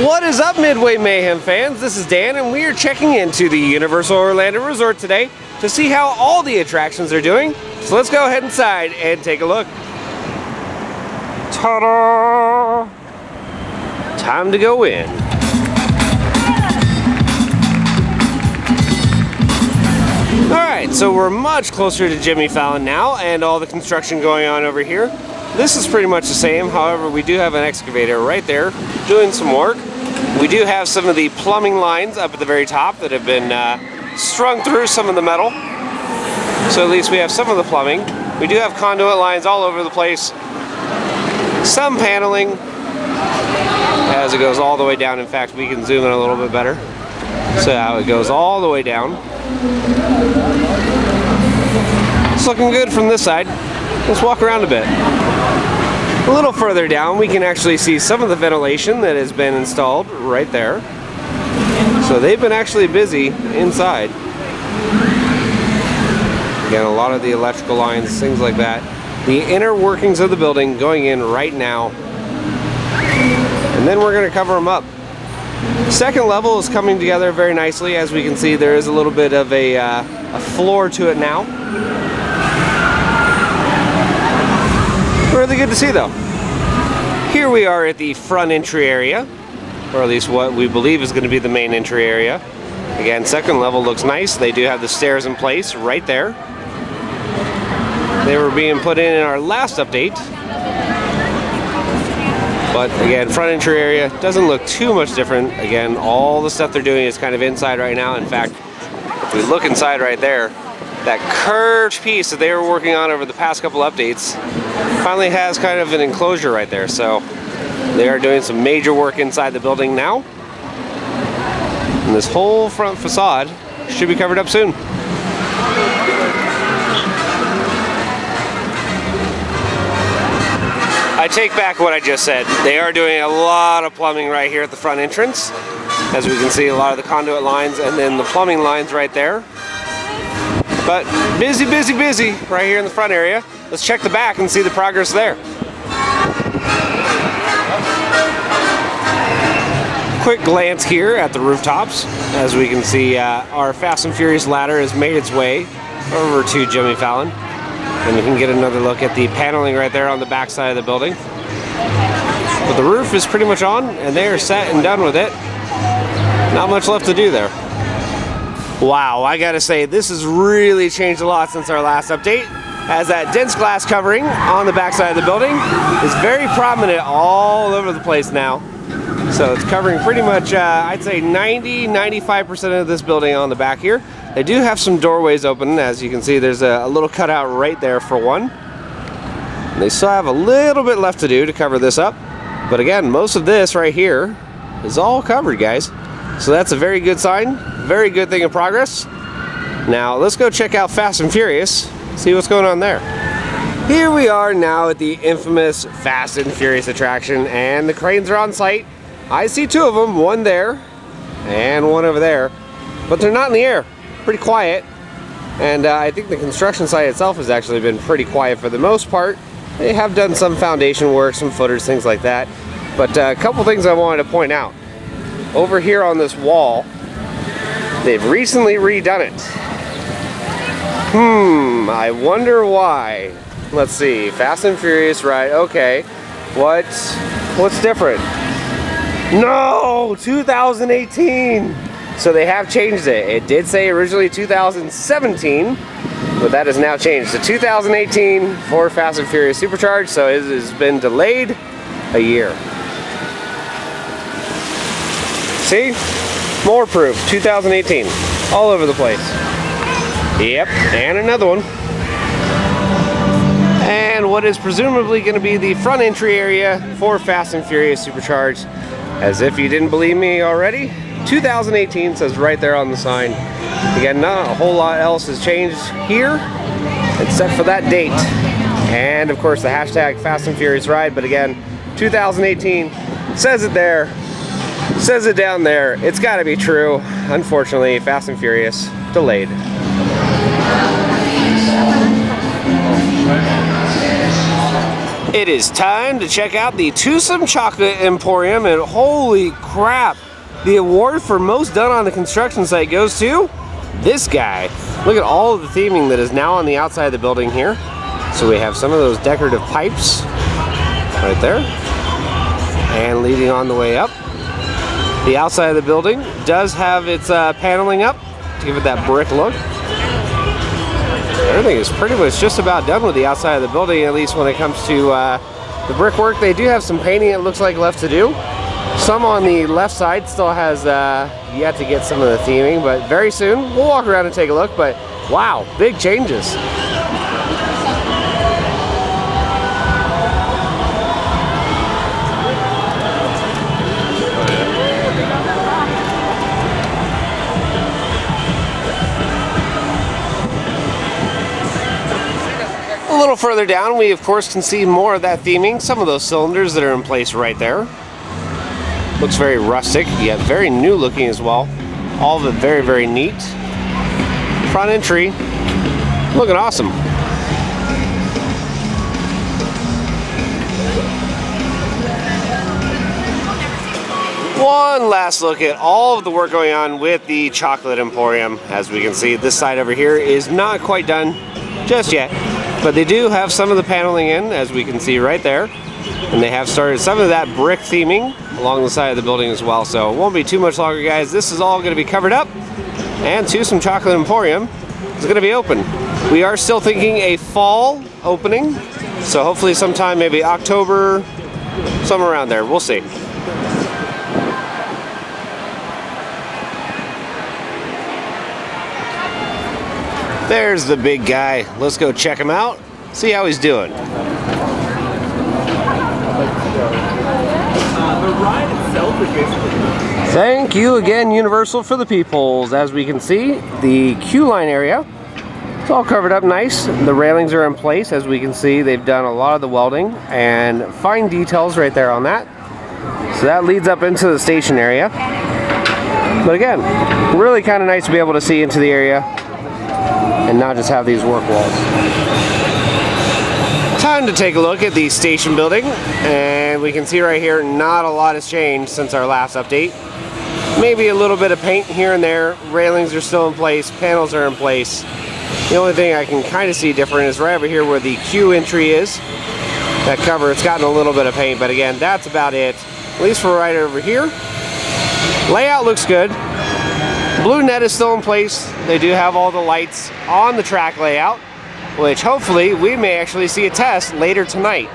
What is up, Midway Mayhem fans? This is Dan, and we are checking into the Universal Orlando Resort today to see how all the attractions are doing. So let's go ahead inside and take a look. Ta-da! Time to go in. Alright, so we're much closer to Jimmy Fallon now, and all the construction going on over here. This is pretty much the same, however we do have an excavator right there doing some work. We do have some of the plumbing lines up at the very top that have been strung through some of the metal. So at least we have some of the plumbing. We do have conduit lines all over the place. Some paneling as it goes all the way down. In fact, we can zoom in a little bit better. So how it goes all the way down. It's looking good from this side. Let's walk around a bit. A little further down, we can actually see some of the ventilation that has been installed right there. So they've been actually busy inside. Again, a lot of the electrical lines, things like that. The inner workings of the building going in right now. And then we're going to cover them up. Second level is coming together very nicely. As we can see, there is a little bit of a floor to it now. Really good to see though. Here we are at the front entry area, or at least what we believe is going to be the main entry area. Again, second level looks nice. They do have the stairs in place right there. They were being put in our last update. But again, front entry area doesn't look too much different. Again, all the stuff they're doing is kind of inside right now. In fact, if we look inside right there, that curved piece that they were working on over the past couple updates finally has kind of an enclosure right there. So they are doing some major work inside the building now. And this whole front facade should be covered up soon. I take back what I just said. They are doing a lot of plumbing right here at the front entrance. As we can see, a lot of the conduit lines and then the plumbing lines right there. But busy, busy, busy right here in the front area. Let's check the back and see the progress there. Quick glance here at the rooftops. As we can see, our Fast and Furious ladder has made its way over to Jimmy Fallon. And you can get another look at the paneling right there on the back side of the building. But the roof is pretty much on, and they are set and done with it. Not much left to do there. Wow, I gotta say, this has really changed a lot since our last update, as that dense glass covering on the back side of the building is very prominent all over the place now. So it's covering pretty much, I'd say 90–95% of this building on the back here. They do have some doorways open. As you can see, there's a little cutout right there for one. And they still have a little bit left to do to cover this up. But again, most of this right here is all covered, guys. So that's a very good sign, very good thing in progress. Now let's go check out Fast and Furious, see what's going on there. Here we are now at the infamous Fast and Furious attraction, and the cranes are on site. I see two of them, one there and one over there, but they're not in the air. Pretty quiet, and I think the construction site itself has actually been pretty quiet for the most part. They have done some foundation work, some footers, things like that. But a couple things I wanted to point out. Over here on this wall, they've recently redone it. I wonder why. Let's see, Fast and Furious ride, okay. What's different? No, 2018. So they have changed it. It did say originally 2017, but that has now changed to 2018 for Fast and Furious Supercharged, so it has been delayed a year. See? More proof, 2018. All over the place. Yep, and another one. And what is presumably going to be the front entry area for Fast and Furious Supercharged. As if you didn't believe me already, 2018 says right there on the sign. Again, not a whole lot else has changed here, except for that date. And of course the hashtag Fast and Furious ride, but again, 2018 says it there. Says it down there. It's got to be true. Unfortunately, Fast and Furious delayed. It is time to check out the Toothsome Chocolate Emporium, and holy crap, the award for most done on the construction site goes to this guy. Look at all of the theming that is now on the outside of the building here. So we have some of those decorative pipes right there, and leading on the way up. The outside of the building does have its paneling up to give it that brick look. Everything is pretty much just about done with the outside of the building, at least when it comes to the brickwork. They do have some painting, it looks like, left to do. Some on the left side still has yet to get some of the theming, but very soon we'll walk around and take a look. But wow, big changes. A little further down, we of course can see more of that theming. Some of those cylinders that are in place right there. Looks very rustic, yet very new looking as well. All of it very, very neat. Front entry, looking awesome. One last look at all of the work going on with the Chocolate Emporium. As we can see, this side over here is not quite done just yet. But they do have some of the paneling in, as we can see right there. And they have started some of that brick theming along the side of the building as well. So it won't be too much longer, guys. This is all going to be covered up. And Toothsome Chocolate Emporium is going to be open. We are still thinking a fall opening. So hopefully sometime maybe October, somewhere around there. We'll see. There's the big guy. Let's go check him out, see how he's doing. The ride itself is basically... Thank you again, Universal, for the peoples. As we can see, the queue line area, it's all covered up nice. The railings are in place. As we can see, they've done a lot of the welding and fine details right there on that. So that leads up into the station area. But again, really kind of nice to be able to see into the area and not just have these work walls. Time to take a look at the station building, and we can see right here not a lot has changed since our last update. Maybe a little bit of paint here and there. Railings are still in place, panels are in place. The only thing I can kind of see different is right over here where the queue entry is. That cover, it's gotten a little bit of paint, but again, that's about it. At least for right over here. Layout looks good. Blue net is still in place. They do have all the lights on the track layout, which hopefully we may actually see a test later tonight.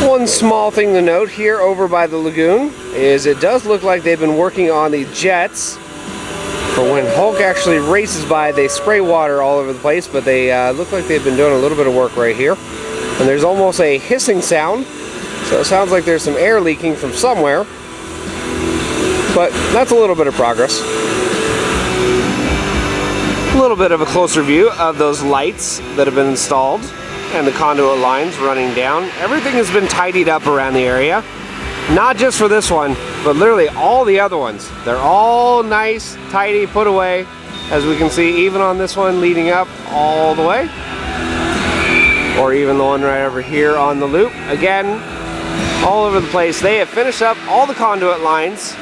One small thing to note here over by the lagoon is it does look like they've been working on the jets. For when Hulk actually races by, they spray water all over the place, but they look like they've been doing a little bit of work right here. And there's almost a hissing sound, so it sounds like there's some air leaking from somewhere. But that's a little bit of progress. A little bit of a closer view of those lights that have been installed and the conduit lines running down. Everything has been tidied up around the area. Not just for this one, but literally all the other ones. They're all nice, tidy, put away. As we can see, even on this one leading up all the way. Or even the one right over here on the loop. Again, all over the place. They have finished up all the conduit lines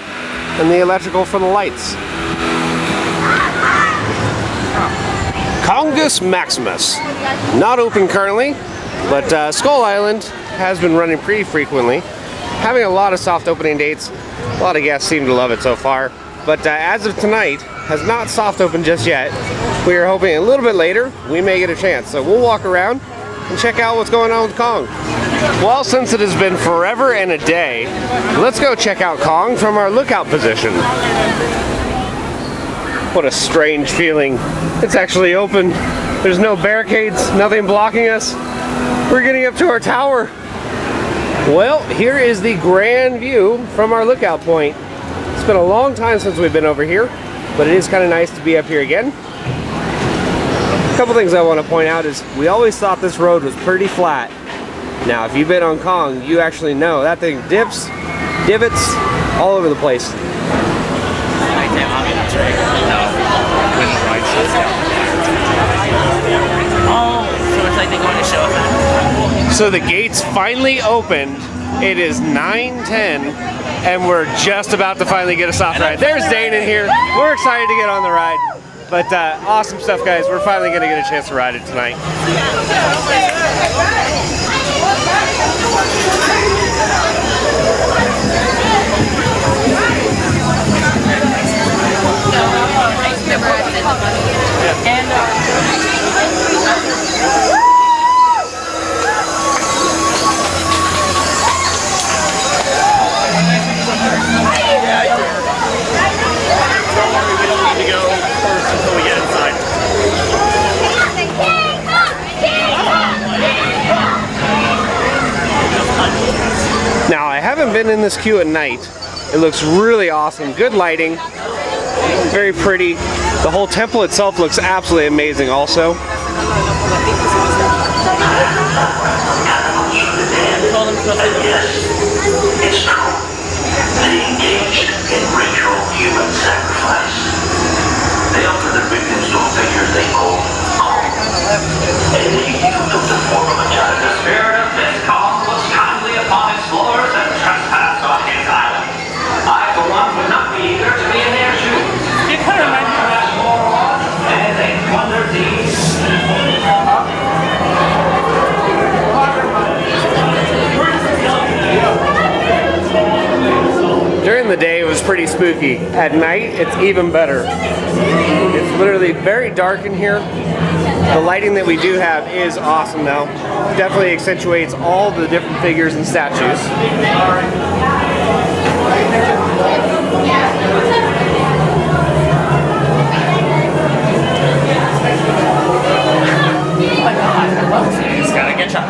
and the electrical for the lights. Congus Maximus. Not open currently, but Skull Island has been running pretty frequently. Having a lot of soft opening dates. A lot of guests seem to love it so far. But as of tonight, has not soft opened just yet. We are hoping a little bit later, we may get a chance. So we'll walk around and check out what's going on with Kong. Well, since it has been forever and a day, let's go check out Kong from our lookout position. What a strange feeling. It's actually open. There's no barricades, nothing blocking us. We're getting up to our tower. Well, here is the grand view from our lookout point. It's been a long time since we've been over here, but it is kind of nice to be up here again. couple things I want to point out is we always thought this road was pretty flat. Now, if you've been on Kong, you actually know that thing dips, divots, all over the place. Oh, so it's like they're going to show us. So the gates finally opened. It is 9:10, and we're just about to finally get a soft ride. There's Dane in here. We're excited to get on the ride. But awesome stuff, guys. We're finally going to get a chance to ride it tonight. Now, I haven't been in this queue at night. It looks really awesome. Good lighting. Very pretty. The whole temple itself looks absolutely amazing also. It's true. They engaged in ritual human sacrifice. They offered their victims to a figure they called Kong. And he took the form of a child. The spirit of this Kong was kindly upon explorers and trespassed on his island. I, for one, would not be eager to be in their shoes. You kind of remind me And they wonder deeds. During the day, it was pretty spooky. At night, it's even better. It's literally very dark in here. The lighting that we do have is awesome though. Definitely accentuates all the different figures and statues. Just gotta get shot.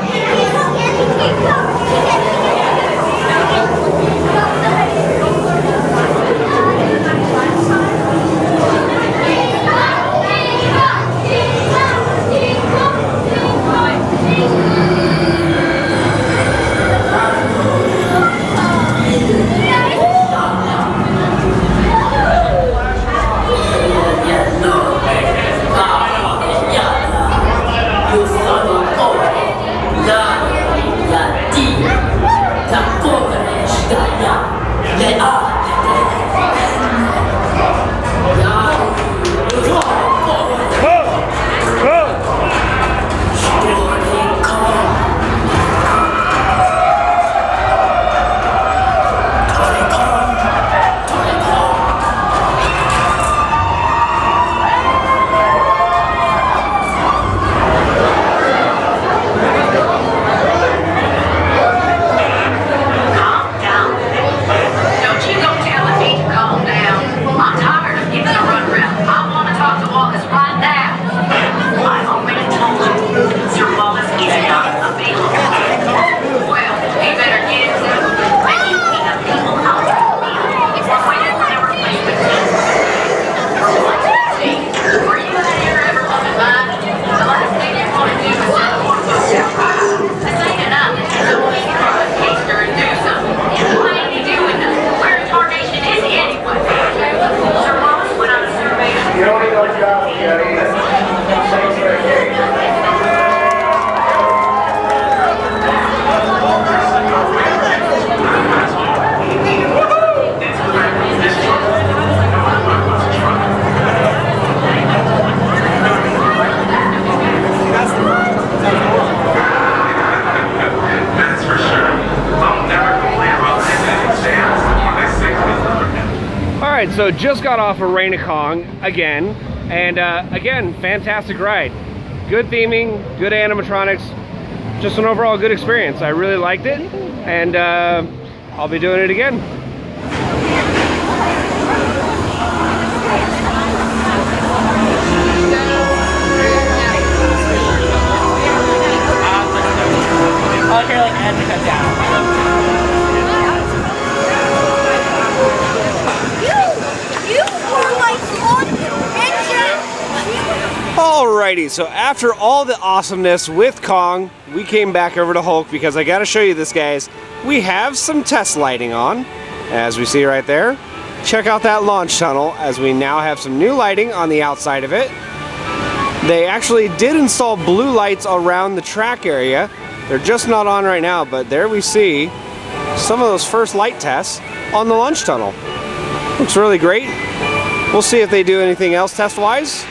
Alright, so just got off of Reign of Kong again, and again, fantastic ride. Good theming, good animatronics, just an overall good experience. I really liked it, and I'll be doing it again. Oh, here, like, I had to cut down. All Alrighty, so after all the awesomeness with Kong, we came back over to Hulk because I gotta show you this, guys. We have some test lighting on, as we see right there. Check out that launch tunnel, as we now have some new lighting on the outside of it. They actually did install blue lights around the track area. They're just not on right now, but there we see some of those first light tests on the launch tunnel. Looks really great. We'll see if they do anything else test-wise.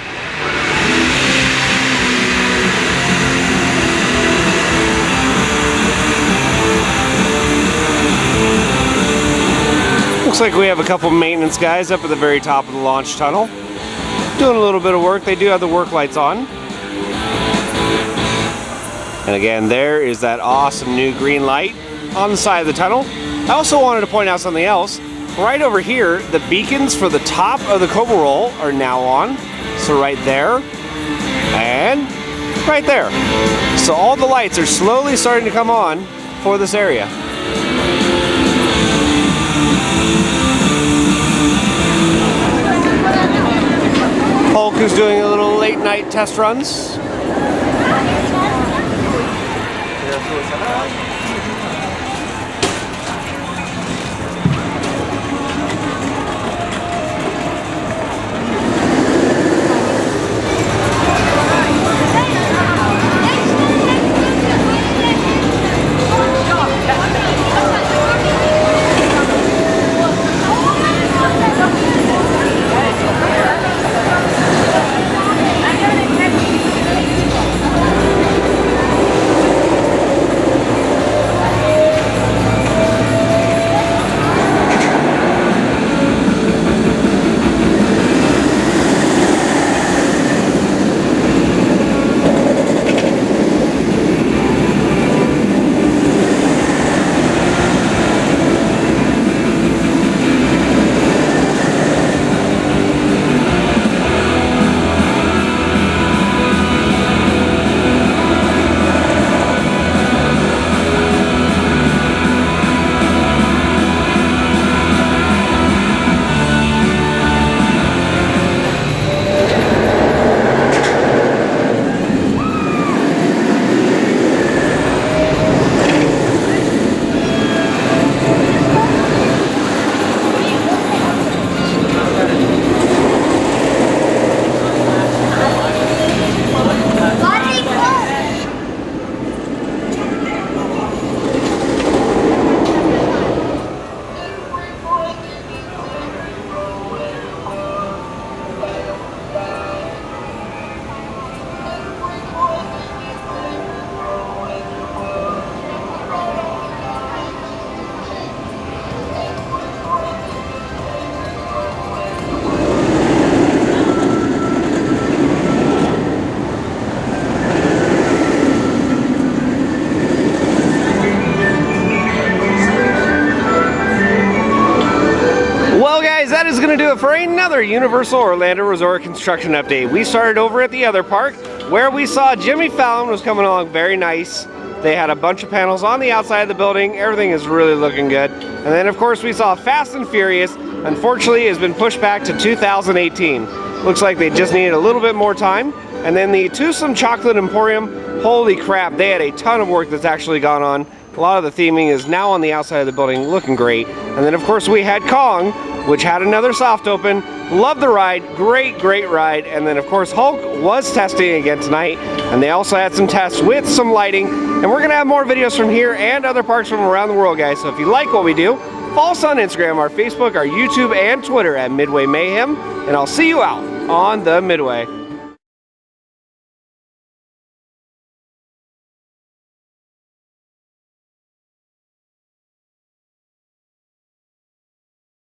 Looks like we have a couple maintenance guys up at the very top of the launch tunnel doing a little bit of work. They do have the work lights on. And again, there is that awesome new green light on the side of the tunnel. I also wanted to point out something else. Right over here, the beacons for the top of the Cobra Roll are now on. So right there and right there. So all the lights are slowly starting to come on for this area. Hulk is doing a little late night test runs. That is going to do it for another Universal Orlando Resort construction update. We started over at the other park where we saw Jimmy Fallon was coming along very nice. They had a bunch of panels on the outside of the building. Everything is really looking good. And then of course we saw Fast and Furious. Unfortunately, has been pushed back to 2018. Looks like they just needed a little bit more time. And then the Toothsome Chocolate Emporium, holy crap, they had a ton of work that's actually gone on. A lot of the theming is now on the outside of the building, looking great. And then of course we had Kong, which had another soft open. Loved the ride, great ride. And then of course Hulk was testing again tonight, and they also had some tests with some lighting. And we're gonna have more videos from here and other parks from around the world, guys. So if you like what we do, follow us on Instagram, our Facebook, our YouTube, and Twitter at Midway Mayhem. And I'll see you out on the Midway.